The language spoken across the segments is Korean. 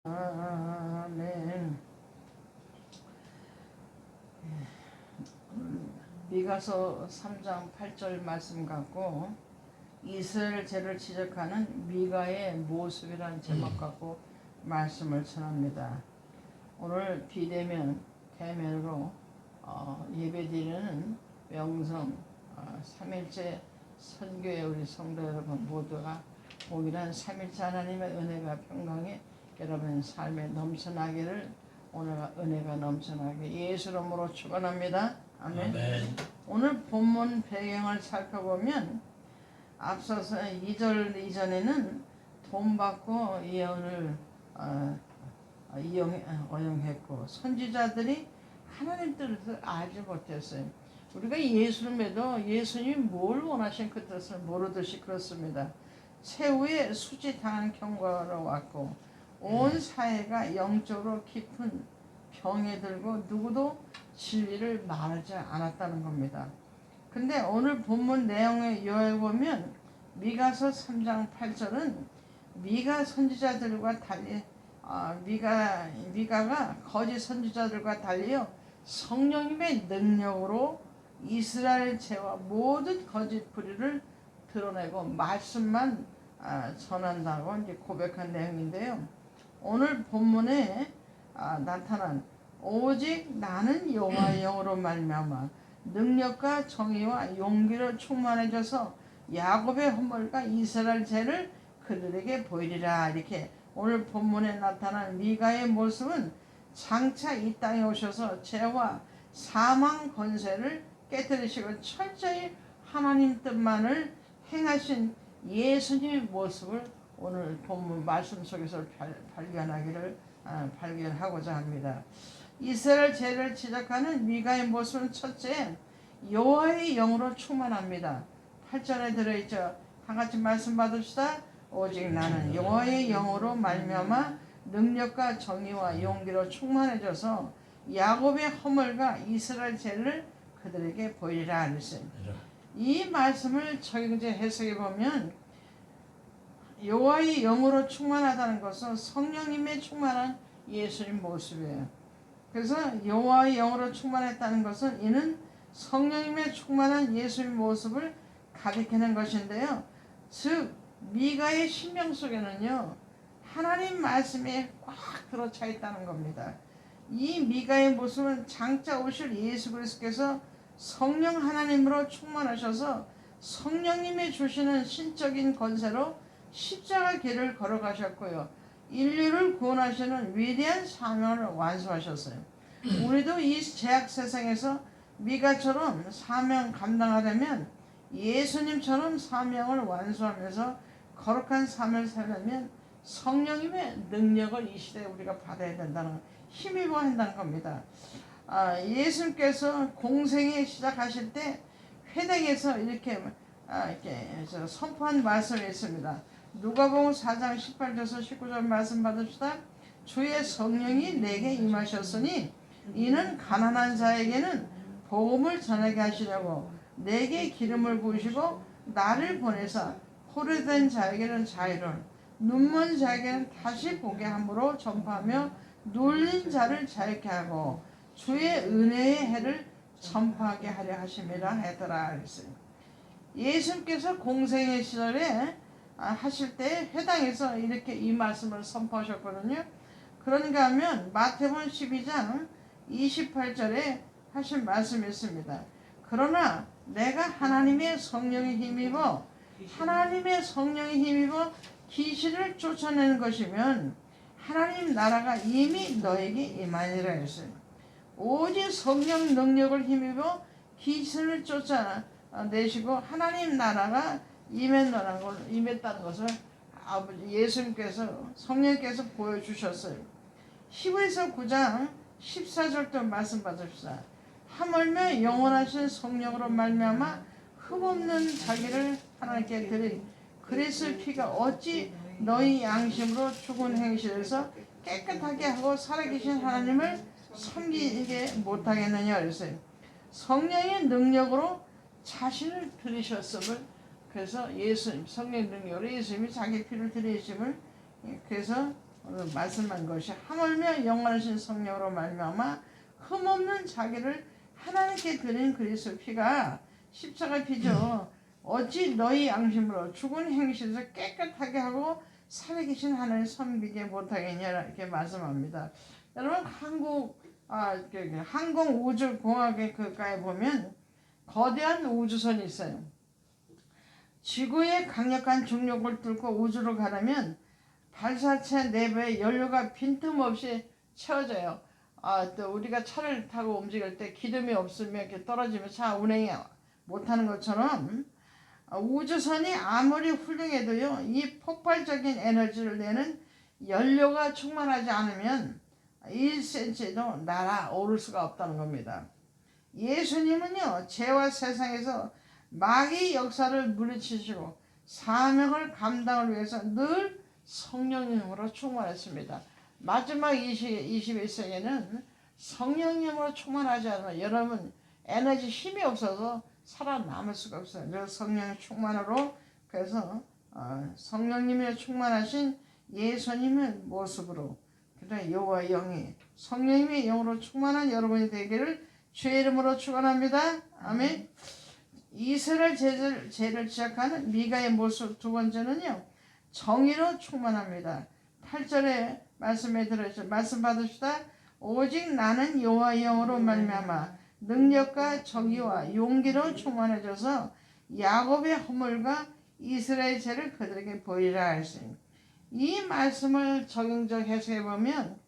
아멘. 미가서 3장 8절 말씀 갖고 이스라엘 죄를 지적하는 미가의 모습이라는 제목 갖고 말씀을 전합니다. 오늘 비대면 대면으로 예배드리는 명성 3일째 선교의 우리 성도 여러분 모두가 복이란 3일째 하나님의 은혜가 평강에 여러분 삶에 넘쳐나기를 오늘 은혜가 넘쳐나게 예수 이름으로 축원합니다. 아멘. 아멘. 오늘 본문 배경을 살펴보면 앞서서 2절 이전에는 돈 받고 예언을 어용했고 선지자들이 하나님 뜻을 알지 못했어요. 우리가 예수를 믿어 예수님이 뭘 원하신 그 뜻을 모르듯이 그렇습니다. 최후의 수치당한 경과로 왔고 온 사회가 영적으로 깊은 병에 들고 누구도 진리를 말하지 않았다는 겁니다. 근데 오늘 본문 내용에 요약해 보면 미가서 3장 8절은 미가 선지자들과 달리 미가가 거짓 선지자들과 달리요 성령님의 능력으로 이스라엘 죄와 모든 거짓 불의를 드러내고 말씀만 전한다고 이제 고백한 내용인데요. 오늘 본문에 나타난 오직 나는 여호와의 영으로 말미암아 능력과 정의와 용기로 충만해져서 야곱의 허물과 이스라엘 죄를 그들에게 보이리라. 이렇게 오늘 본문에 나타난 미가의 모습은 장차 이 땅에 오셔서 죄와 사망 권세를 깨뜨리시고 철저히 하나님 뜻만을 행하신 예수님의 모습을 오늘 본문 말씀 속에서 발견하고자 합니다. 이스라엘 죄를 지적하는 미가의 모습은 첫째 여호와의 영으로 충만합니다. 8절에 들어있죠. 한같이 말씀 받읍시다. 오직 나는 여호와의 영으로 말미암아 능력과 정의와 용기로 충만해져서 야곱의 허물과 이스라엘 죄를 그들에게 보이리라 하셨어요. 이 말씀을 적용해 해석해 보면 여호와의 영으로 충만하다는 것은 성령님의 충만한 예수님 모습이에요. 그래서 여호와의 영으로 충만했다는 것은 이는 성령님의 충만한 예수님 모습을 가리키는 것인데요. 즉 미가의 심령 속에는요 하나님 말씀이 꽉 들어차 있다는 겁니다. 이 미가의 모습은 장차 오실 예수 그리스도께서 성령 하나님으로 충만하셔서 성령님이 주시는 신적인 권세로 십자가 길을 걸어가셨고요. 인류를 구원하시는 위대한 사명을 완수하셨어요. 우리도 이 죄악 세상에서 미가처럼 사명 감당하려면 예수님처럼 사명을 완수하면서 거룩한 삶을 살려면 성령님의 능력을 이 시대에 우리가 받아야 된다는 힘입어야 한다는 겁니다. 예수님께서 공생에 시작하실 때 회당에서 이렇게 선포한 말씀이 있습니다. 누가복음 4장 18절에서 19절 말씀 받읍시다. 주의 성령이 내게 임하셨으니 이는 가난한 자에게는 복음을 전하게 하시려고 내게 기름을 부으시고 나를 보내사 포로된 자에게는 자유를 눈먼 자에게는 다시 보게 함으로 전파하며 눌린 자를 자유케 하고 주의 은혜의 해를 전파하게 하려 하심이라 하더라 그랬어요. 예수님께서 공생의 시절에 하실 때 회당에서 이렇게 이 말씀을 선포하셨거든요. 그런가 하면 마태복음 12장 28절에 하신 말씀이 있습니다. 그러나 내가 하나님의 성령에 힘입어 귀신을 쫓아내는 것이면 하나님 나라가 이미 너에게 임하니라 했어요. 오직 성령 능력을 힘입어 귀신을 쫓아내시고 하나님 나라가 임했다는 것을 아버지 예수님께서 성령께서 보여주셨어요. 히브리서 9장 14절도 말씀 받읍시다. 하물며 영원하신 성령으로 말미암아 흠없는 자기를 하나님께 드린 그리스도의 피가 어찌 너희 양심으로 죽은 행실에서 깨끗하게 하고 살아계신 하나님을 섬기게 못하겠느냐 그랬어요. 성령의 능력으로 자신을 드리셨음을 그래서 예수님 성령 능력으로 예수님이 자기 피를 드리심을 그래서 오늘 말씀한 것이 하물며 영원하신 성령으로 말미암아 흠없는 자기를 하나님께 드린 그리스도 피가 십자가 피죠. 어찌 너희 양심으로 죽은 행실에서 깨끗하게 하고 살아계신 하나님 섬기지 못하겠냐 이렇게 말씀합니다. 여러분 항공우주공학의 그가에 보면 거대한 우주선이 있어요. 지구의 강력한 중력을 뚫고 우주로 가려면 발사체 내부에 연료가 빈틈없이 채워져요. 또 우리가 차를 타고 움직일 때 기름이 없으면 이렇게 떨어지면 차 운행이 못하는 것처럼 우주선이 아무리 훌륭해도요, 이 폭발적인 에너지를 내는 연료가 충만하지 않으면 1cm도 날아오를 수가 없다는 겁니다. 예수님은요, 죄와 세상에서 마귀 역사를 물리치시고 사명을 감당을 위해서 늘 성령님으로 충만했습니다. 마지막 21세기에는 성령님으로 충만하지 않으면 여러분 에너지 힘이 없어서 살아남을 수가 없어요. 그래서 성령 충만으로 그래서 성령님의 충만하신 예수님의 모습으로 그다음에 여호와 영이 성령님의 영으로 충만한 여러분이 되기를 주의 이름으로 축원합니다. 아멘. 이스라엘 죄를 지적하는 미가의 모습 두 번째는요. 정의로 충만합니다. 8절에 말씀에 들어있죠. 말씀 받으시다. 오직 나는 여호와 영으로 말미암아 능력과 정의와 용기로 충만해져서 야곱의 허물과 이스라엘 죄를 그들에게 보이라 했습니다. 이 말씀을 적용적 해석해 보면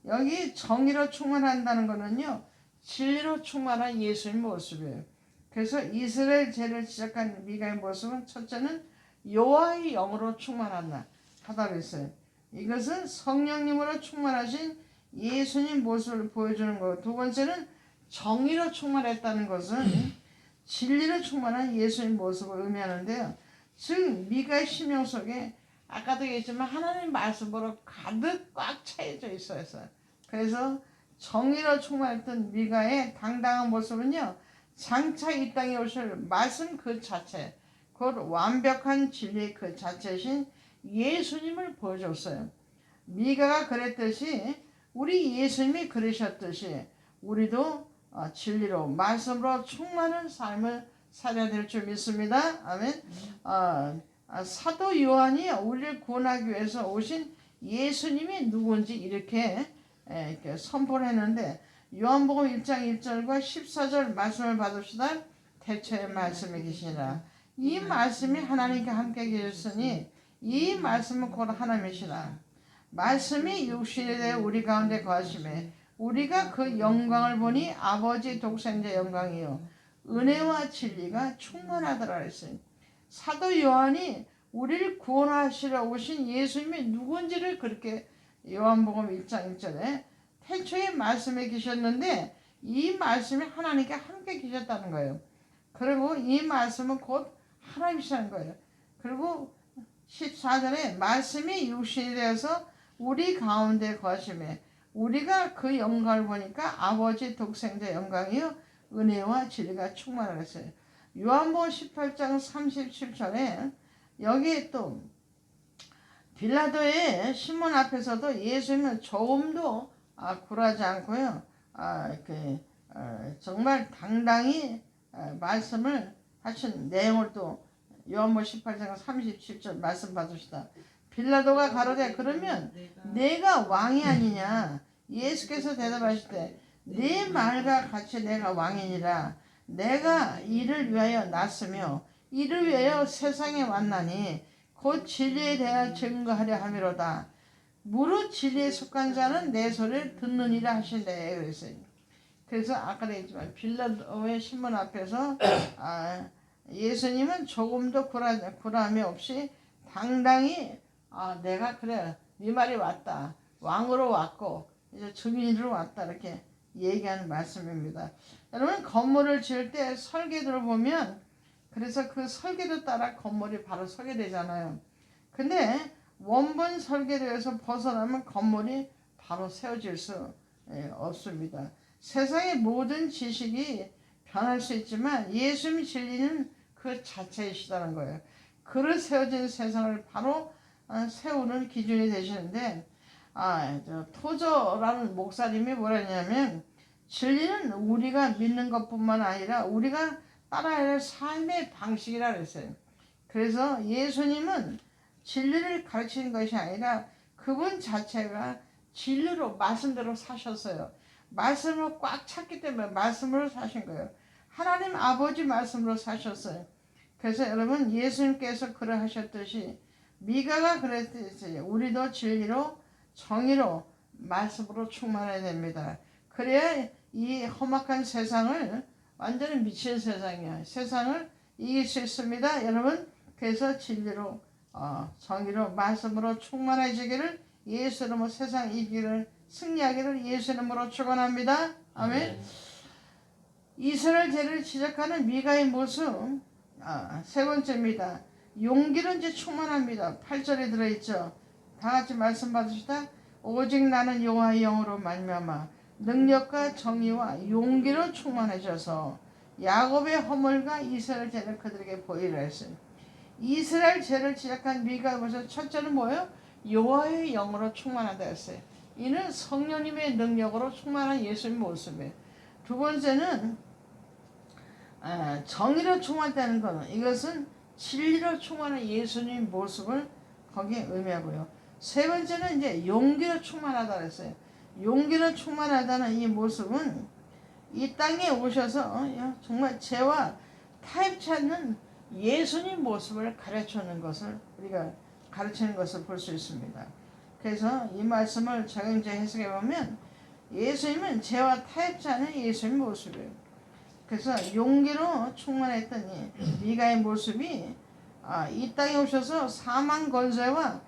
여기 정의로 충만한다는 것은요. 진리로 충만한 예수의 모습이에요. 그래서 이스라엘 죄를 지적한 미가의 모습은 첫째는 여호와의 영으로 충만하다 그랬어요. 이것은 성령님으로 충만하신 예수님 모습을 보여주는 것. 두 번째는 정의로 충만했다는 것은 진리로 충만한 예수님 모습을 의미하는데요. 즉 미가의 심령 속에 아까도 얘기했지만 하나님 말씀으로 가득 꽉 차여져 있어요. 그래서 정의로 충만했던 미가의 당당한 모습은요. 장차 이 땅에 오실 말씀 그 자체, 곧 완벽한 진리 그 자체이신 예수님을 보여줬어요. 미가가 그랬듯이 우리 예수님이 그러셨듯이 우리도 진리로 말씀으로 충만한 삶을 살아야 될 줄 믿습니다. 아멘. 사도 요한이 우리를 구원하기 위해서 오신 예수님이 누군지 이렇게 선포를 했는데 요한복음 1장 1절과 14절 말씀을 받읍시다. 태초에 말씀이 계시니라. 이 말씀이 하나님과 함께 계셨으니 이 말씀은 곧 하나님이시라. 말씀이 육신이 되어 우리 가운데 거하심에 우리가 그 영광을 보니 아버지 독생자 영광이요 은혜와 진리가 충만하더라 했어요. 사도 요한이 우리를 구원하시러 오신 예수님이 누군지를 그렇게 요한복음 1장 1절에 태초에 말씀에 계셨는데 이 말씀이 하나님과 함께 계셨다는 거예요. 그리고 이 말씀은 곧 하나님이시라는 거예요. 그리고 14절에 말씀이 육신이 되어서 우리 가운데 거하심에 우리가 그 영광을 보니까 아버지 독생자 영광이요 은혜와 진리가 충만하라 했어요. 요한복음 18장 37절에 여기에 또 빌라도의 신문 앞에서도 예수님은 조금도 굴하지 않고요. 정말 당당히 말씀을 하신 내용을 또 요한복음 18장 37절 말씀 받으시다. 빌라도가 가로되 그러면 내가 왕이 아니냐. 예수께서 대답하실 때 네 말과 같이 내가 왕이니라. 내가 이를 위하여 났으며 이를 위하여 세상에 왔나니 곧 진리에 대하여 증거하려 함이로다. 무릇 진리에 속한 자는 내 소리를 듣느니라 하신대 그랬어요. 그래서 아까도 했지만 빌라도의 신문 앞에서 예수님은 조금도 굴함이 없이 당당히 내가 그래 네 말이 왔다. 왕으로 왔고 이제 증인으로 왔다 이렇게 얘기하는 말씀입니다. 여러분 건물을 지을 때 설계도를 보면 그래서 그 설계도 따라 건물이 바로 서게 되잖아요. 근데 원본 설계도에서 벗어나면 건물이 바로 세워질 수 없습니다. 세상의 모든 지식이 변할 수 있지만 예수님의 진리는 그 자체이시다는 거예요. 그릇 세워진 세상을 바로 세우는 기준이 되시는데 토저라는 목사님이 뭐라 했냐면, 진리는 우리가 믿는 것뿐만 아니라 우리가 따라야 할 삶의 방식이라 그랬어요. 그래서 예수님은 진리를 가르치는 것이 아니라 그분 자체가 진리로 말씀대로 사셨어요. 말씀으로 꽉 찼기 때문에 말씀으로 사신 거예요. 하나님 아버지 말씀으로 사셨어요. 그래서 여러분, 예수님께서 그러하셨듯이 미가가 그랬듯이 우리도 진리로 정의로 말씀으로 충만해야 됩니다. 그래야 이 험악한 세상을, 완전히 미친 세상이야, 세상을 이길 수 있습니다. 여러분, 그래서 진리로 정의로 말씀으로 충만해지기를, 예수 이름으로 세상 이기를 승리하기를 예수 이름으로 축원합니다. 아멘. 이스라엘 죄를 지적하는 미가의 모습, 세 번째입니다. 용기로 이제 충만합니다. 8절에 들어있죠. 다 같이 말씀 받으시다. 오직 나는 여호와의 영으로 말미암아 능력과 정의와 용기로 충만해져서 야곱의 허물과 이스라엘 죄를 그들에게 보이라 했어요. 이스라엘 죄를 지적한 미가의 모습, 첫째는 뭐예요? 여호와의 영으로 충만하다 했어요. 이는 성령님의 능력으로 충만한 예수의 모습이에요. 두 번째는 정의로 충만하다는 것은, 이것은 진리로 충만한 예수님 모습을 거기에 의미하고요. 세 번째는 이제 용기로 충만하다 그랬어요. 용기로 충만하다는 이 모습은 이 땅에 오셔서 정말 죄와 타협치 않는 예수님 모습을 가르치는 것을, 우리가 가르치는 것을 볼 수 있습니다. 그래서 이 말씀을 제가 이제 해석해 보면, 예수님은 죄와 타협치 않은 예수님 모습이에요. 그래서 용기로 충만했더니 미가의 모습이 이 땅에 오셔서 사망 권세와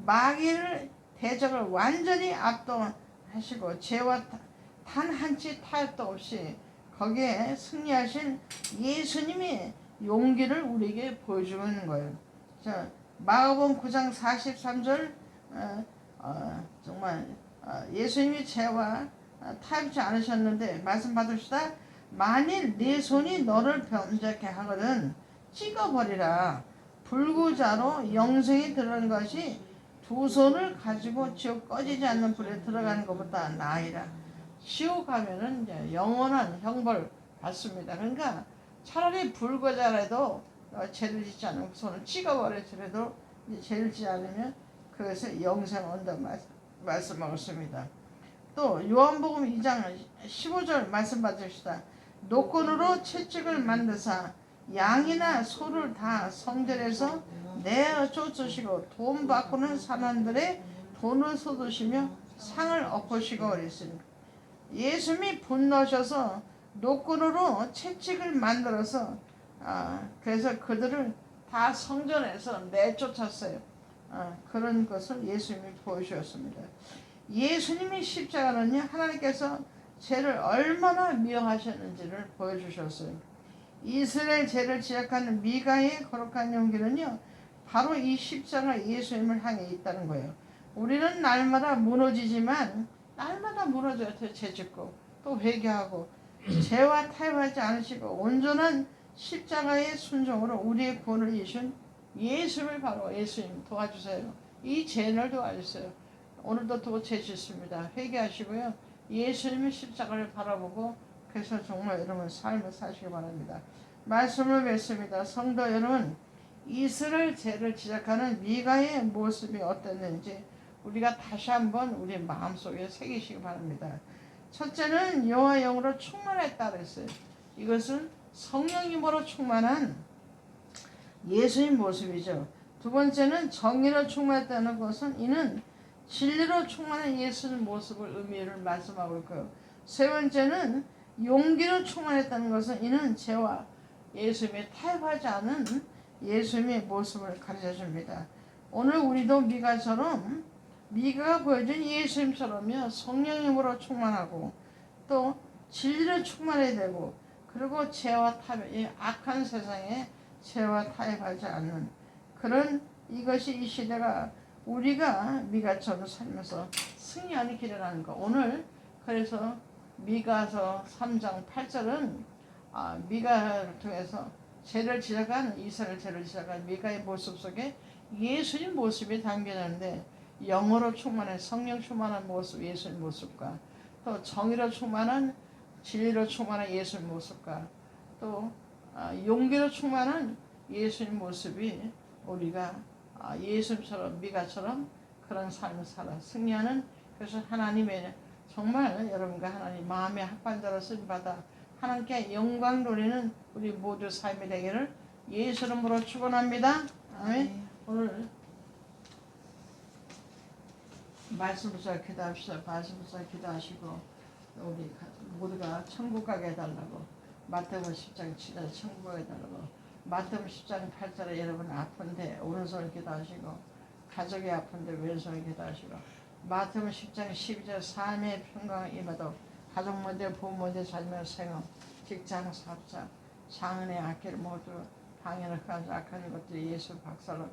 마귀를 대적을 완전히 압도하시고 죄와 단 한치 타협도 없이 거기에 승리하신 예수님이 용기를 우리에게 보여주고 있는 거예요. 자, 마가복음 9장 43절, 정말 예수님이 죄와 타협치 않으셨는데 말씀 받읍시다. 만일 네 손이 너를 범죄케 하거든 찍어버리라. 불구자로 영생에 들어가는 것이 두 손을 가지고 지옥 꺼지지 않는 불에 들어가는 것보다 나으리라. 지옥 가면은 이제 영원한 형벌 받습니다. 그러니까 차라리 불구자라도 죄를 짓지 않으면 손을 찍어버리더라도 죄를 짓지 않으면 그것을 영생 온다 말씀하고 있습니다. 또 요한복음 2장 15절 말씀 받으시다. 노건으로 채찍을 만드사 양이나 소를 다 성전에서 내어 쫓으시고 돈 바꾸는 사람들의 돈을 쏟으시며 상을 엎으시고 그랬습니다. 예수님이 분노하셔서 노건으로 채찍을 만들어서 그래서 그들을 다 성전에서 내쫓았어요. 그런 것을 예수님이 보여주셨습니다. 예수님이 십자가는요, 하나님께서 죄를 얼마나 미워하셨는지를 보여주셨어요. 이스라엘 죄를 지적하는 미가의 거룩한 용기는요, 바로 이 십자가 예수님을 향해 있다는 거예요. 우리는 날마다 무너지지만, 날마다 무너져요. 죄 짓고 또 회개하고 죄와 타협하지 않으시고 온전한 십자가의 순종으로 우리의 구원을 이루신 예수를, 바로 예수님 도와주세요. 이 죄를 도와주세요. 오늘도 또 죄 짓습니다. 회개하시고요. 예수님의 십자가를 바라보고, 그래서 정말 여러분 삶을 사시기 바랍니다. 말씀을 맺습니다. 성도 여러분, 이스라엘 죄를 지적하는 미가의 모습이 어땠는지 우리가 다시 한번 우리 마음속에 새기시기 바랍니다. 첫째는 여호와 영으로 충만했다 그랬어요. 이것은 성령님으로 충만한 예수님 모습이죠. 두 번째는 정의로 충만했다는 것은 이는 진리로 충만한 예수님 모습을 의미를 말씀하고 있고요. 세 번째는 용기로 충만했다는 것은 이는 죄와 예수님의 타협하지 않은 예수님의 모습을 가르쳐 줍니다. 오늘 우리도 미가가 보여준 예수님처럼요, 성령님으로 충만하고 또 진리로 충만해야 되고, 그리고 죄와 타협, 이 악한 세상에 죄와 타협하지 않는 그런, 이것이 이 시대가 우리가 미가처럼 살면서 승리하는 길이라는 거. 오늘 그래서 미가서 3장 8절은 미가를 통해서 죄를 지적한, 이스라엘 죄를 지적한 미가의 모습 속에 예수님 모습이 담겨졌는데, 영으로 충만한 성령 충만한 모습 예수님 모습과 또 정의로 충만한 진리로 충만한 예수님 모습과 또 용기로 충만한 예수님 모습이 우리가 예수님처럼 미가처럼 그런 삶을 살아 승리하는 그래서 하나님의 정말 여러분과 하나님 마음의 합반자로 쓰임받아 하나님께 영광 돌리는 우리 모두 삶이 되기를 예수 이름으로 축원합니다. 아멘. 오늘 말씀 붙잡아 기도합시다. 말씀 붙잡아 기도하시고 우리 모두가 천국 가게 해달라고 마태복음 10장 7절 천국 가게 해달라고 마태복음 10장 8절에 여러분 아픈데 오른손을 기도하시고 가족이 아픈데 왼손을 기도하시고 마태복음 10장 12절 삶의 평강 임해도 가족 문제, 부모 문제, 자녀 생업, 직장, 사업자, 장은의 악기를 모두 방해를 가지 악한 것들이 예수 박살나고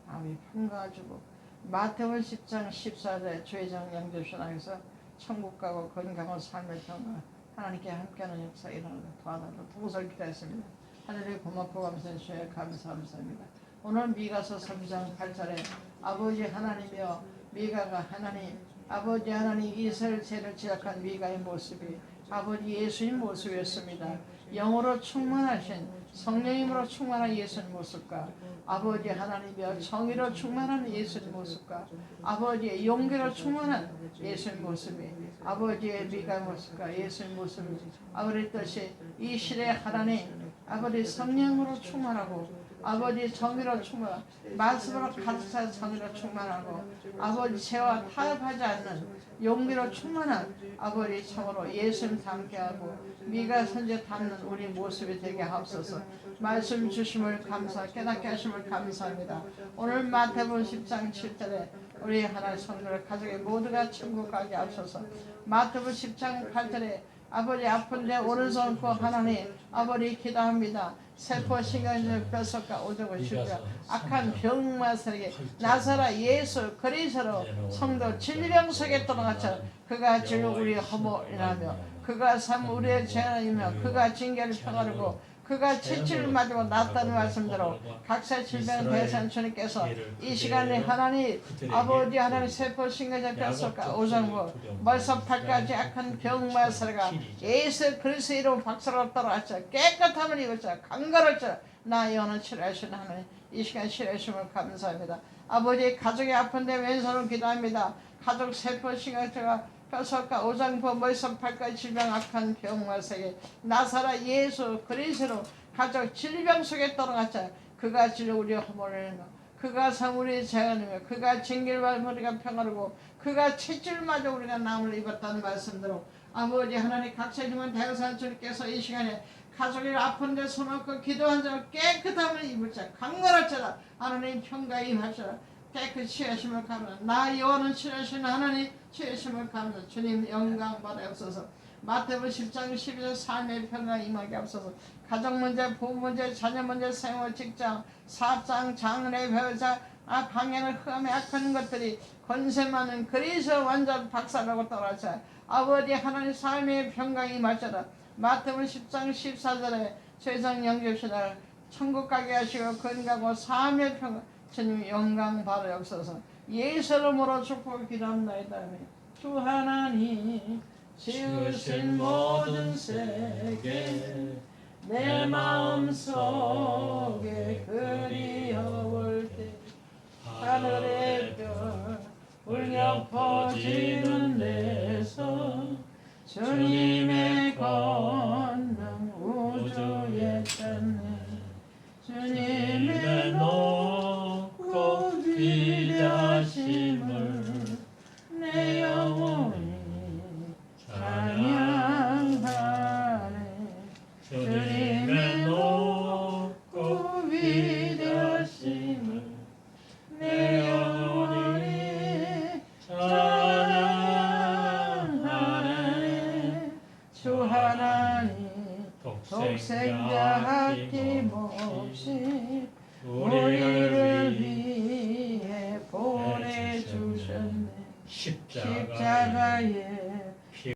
마음이 평강을 주고 마태복음 10장 14절에 죄정 영접신앙에서 천국 가고 건강한 삶의 평강 하나님께 함께하는 역사 일어나는 도와달라고 도구설 기도했습니다. 하늘의 고맙고 감사해 주셔야 감사합니다. 오늘 미가서 3장 8절에 아버지 하나님이여 미가가 하나님 아버지 하나님 이스라엘 죄를 지적한 미가의 모습이 아버지 예수님 모습이었습니다. 영으로 충만하신 성령님으로 충만한 예수님 모습과 아버지 하나님이여 정의로 충만한 예수님 모습과 아버지의 용기로 충만한 예수님 모습이 아버지의 미가 모습과 예수님 모습이 아버지 뜻이 이 시대 하나님 아버지 성령으로 충만하고 아버지 정의로 충만하고 말씀으로 가르쳐 정의로 충만하고 아버지 죄와 타협하지 않는 용기로 충만한 아버지 참으로 예수님 닮게하고 미가 선지 닮는 우리 모습이 되게 하옵소서. 말씀 주심을 깨닫게 하심을 감사합니다. 오늘 마태복음 10장 7절에 우리 하나님 성도들 가족의 모두가 천국 가게 하옵소서. 마태복음 10장 8절에 아버지 아픈데 오른손 꼭 하나님 아버지 기도합니다. 세포 신경질 뼛속과 오줌을 주며 악한 병마살에게 나사라 예수 그리스도로 성도 진리병 속에 들어갔죠. 그가 진로 우리의 허물이라며 그가 삶 우리의 죄인이며 그가 징계를 평하고 그가 채찍을 맞고 낫다는 말씀대로 각사 질병 대산 주님께서 이 시간에 하나님 아버지 하나님 세포 신경질 뼛속과 오줌과 머리서팔까지 악한 병마살가 예수 그리스도 이름 박사로 떨어졌죠. 깨끗함을 입었죠. 강건했죠. 나 영혼을 치료하시는 하나님 이 시간 치료하심을 감사합니다. 아버지 가족이 아픈데 왼손을 기도합니다. 가족 세포 신경질과 뼈속과 오장부 머리서팔까지 질병 악한 병마세계 나사라 예수 그리스도 가족 질병 속에 떨어갔자 그가 진료 우리의 허물을 그가 상 우리의 재앙이며 그가 징계를 받은 우리가 평화로고 그가 채찍을 맞아 우리가 남을 입었다는 말씀대로 아버지 하나님 각세주만 대우산 주님께서 이 시간에 가족이 아픈데 손없고 기도한 자를 깨끗함을 입을 자 강건할 자라 하나님 평가에 임하시라 깨끗이 하심을 감사합니다. 나 여호와는 치료하시는 하나님 치료하심을 감사합니다. 주님 영광 받아옵소서. 마태복음 10장 12절 삶의 평강 임하게 하옵소서. 가정 문제, 부부 문제, 자녀 문제, 생활, 직장, 사업장, 장래, 배우자 방향을 흠에 악한 것들이 권세 많은 그리스도 완전 박살나고 떨어져 아버지 하나님 삶의 평강이 임하시라. 마태복음 10장 14절에 세상 영접시다 천국 가게 하시고 건강하고 삶의 평강 주님 영광 받아옵소서. 예수 이름으로 축복을 기도합나이다. 주 하나님 지으신 모든 세계 내 마음속에 그리워올 때 하늘의 별 울려 퍼지는 데서 주님의 권능 우주에 떴네. 주님의 높고 위대하심을 내 영혼이 찬양하네. 주님의 높고 위대하심을 내 영혼이 찬양하네. 주 하나님 독생자 아낌없이 우리를 위해 보내주셨네. 십자가에